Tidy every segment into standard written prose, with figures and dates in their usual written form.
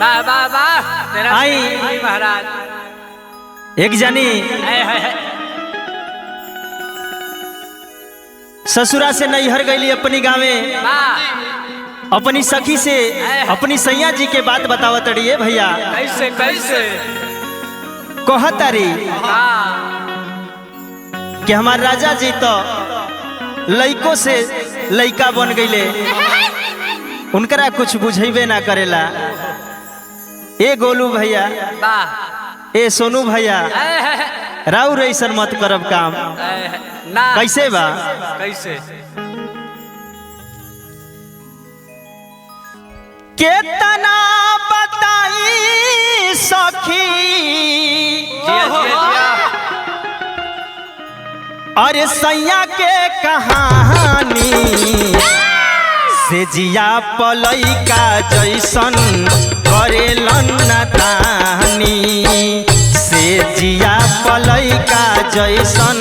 वाह वाह वाह तेरा आई महाराज एक जनी ससुरा से नैहर गईली अपनी गाँवे वाह अपनी सखी से अपनी सैया जी के बात बतावत रही भैया कैसे कैसे कहतारी वाह कि हमार राजा जी तो लइको से लइका बन गईले उनकरा कुछ बुझेबे ना करेला। ए गोलू भैया वाह ए सोनू भैया राउर ऐसन मत करब काम। ना कैसे बा कैसे केतना बताई सखी जिया जिया जिया अरे सैया के कहानी से जिया पलैका जैसन करेलन नादानी से जिया पलैका जैसन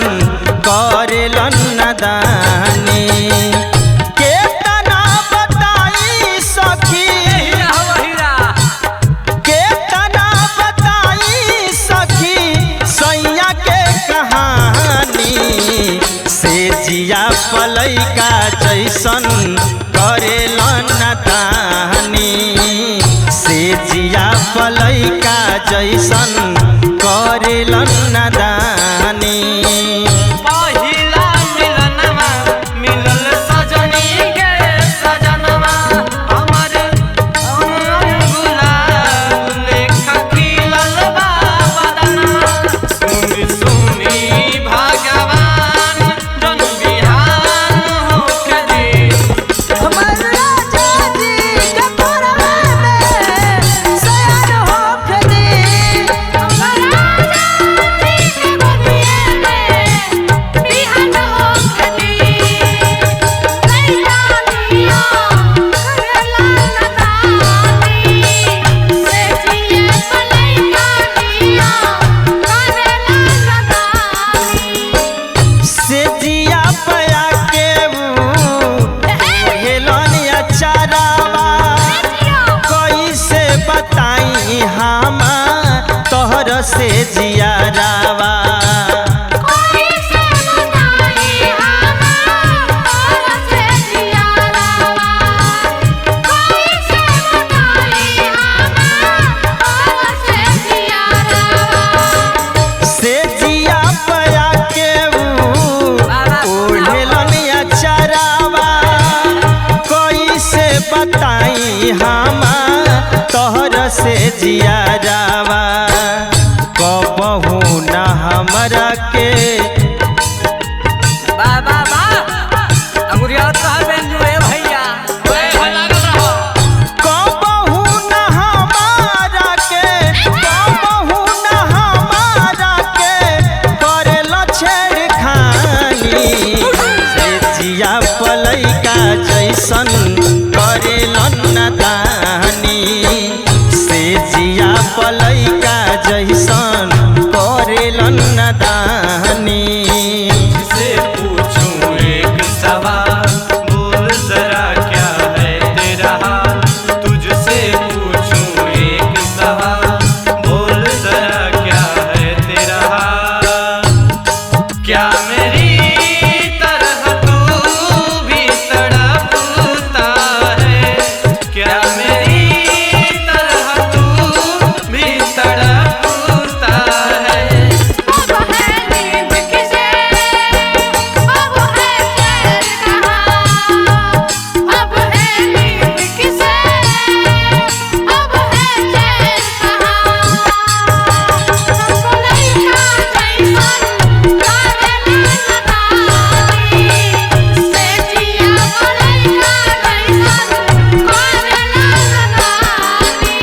करेलन नादानी केतना बताई सखी हीरा हो हीरा केतना बताई सखी सैया के कहानी से जिया पलैका जैसन करेलन नादानी से जिया पलैका जैसन करेलन नादानी। पहिला मिलनवा मिलल सजनी के सजनवा हमर गुलाब लेखा खिलल बा बदनवा सुनी सुनी भगवान जन बिहान होके दी हमर राजा जी के परवा में सयान होके दे हमर राजा जी के बनिए में बिहान होके दे लैला दिया करेला नदानी से जिए पलैका दिया करेला नदानी से जिया पया के हेलन अचारावा कैसे बताई हम तोहर से जियारावा कोई से बताई हमार से जियारावा कोई से बताई हमार से जियारावा से जिया पया के हेलन अचारावा कैसे बताई हम तोहर से जियारावा कबहू न हमरा के वाह वाह वाह अंगुरिया तो बेन जुए भैया ओए लागल रहो कबहू न हमारा के कबहू न हमारा के करेला छेड़खानी से जिया पलैका जैसन करेलन नादानी से जिया पलैका जैसन करेलन नादानी। से पूछूं एक सवाल बोल जरा क्या है तेरा हाल तुझसे पूछूं एक सवाल बोल जरा क्या है तेरा हाल क्या मेरी तरह तू भी तड़पता है क्या मेरी तरह तू भी तड़पता है अब है नींद किसे अब है चैन कहाँ अब है नींद किसे अब है चैन कहाँ हमको लैला जैसन करेला नदानी से जिया पलैका जैसन करेला नदानी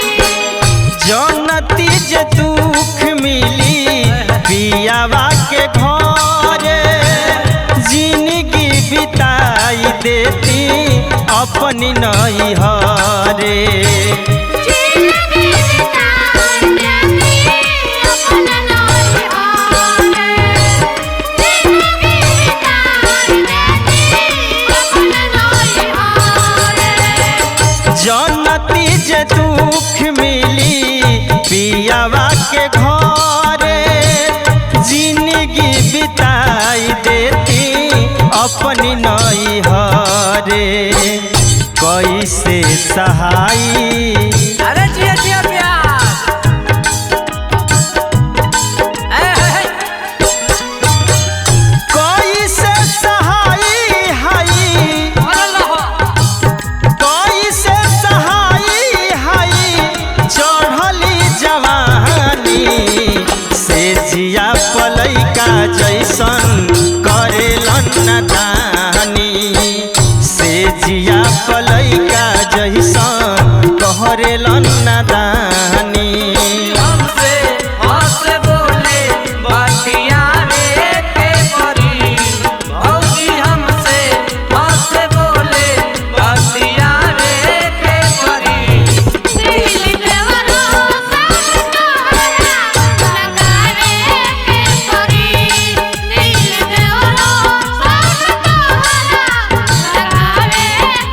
जनती जे दुख मिली पियावा के घरे जिंदगी बिताई देती अपनी नैहरे जिंदगी बिताई देती अपना नैहरे जिंदगी बिताई देती अपना नैहरे जनती जे दुख मिली अरे कैसे सहाई अरे जिया जिया प्यार कैसे सहाई हाई कैसे सहाई हाई चढ़ली जवानी से जिया पलैका जैसन करेलन नदानी से जिया पलैका जैसन कहरेलन नदानी हमसे हमसे बोले बातिया रे के परी भौजी हमसे हमसे बोले बातिया रे के परी दिल देवरो सब तोहरा लगावे के परी दिल देवरो सब तोहरा लगावे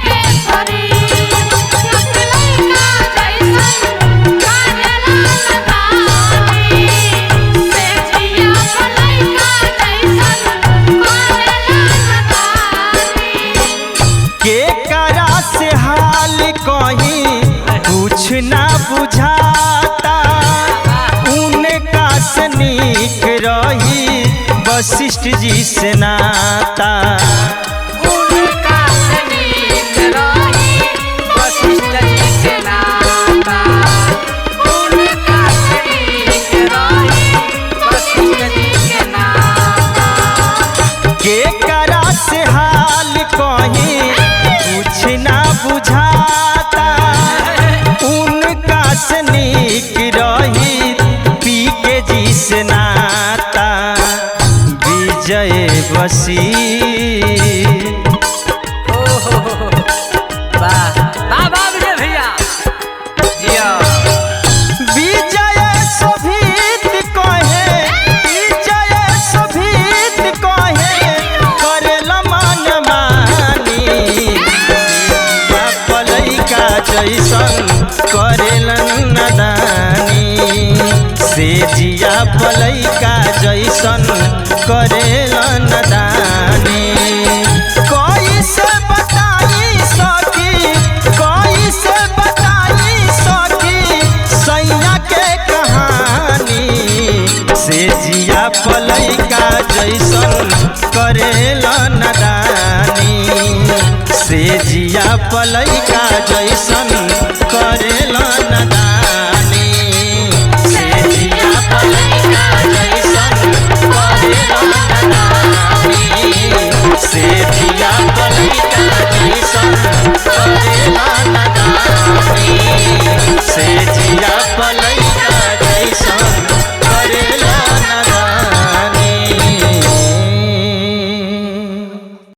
के परी लइका जैसन काजला लगावी से जिया लइका जैसन काजला लगावी के करा से हाल कहीं कुछ ना बुझाता उनका से नीक रही वशिष्ठ जी से नाता उनका सनीक रही वशिष्ठ जी से नाता उनका सनीक रही वशिष्ठ जी से नाता के करा से हाल कहीं कुछ ना बुझाता उनका से नीक रही पी के जी से नाता विजय वसी वाह वाह वाह विजय भैया जिया विजय शोभित कहे विजय शोभित कहे करेल मन मानी पलैका जैसन करेलन नदानी से जिया पलैका जैसन करेलन नदानी कैसे बताई सकी कैसे बताई सकी सैया के कहानी से जिया पलैका जैसन करेलन नदानी से जिया पलैका जैसन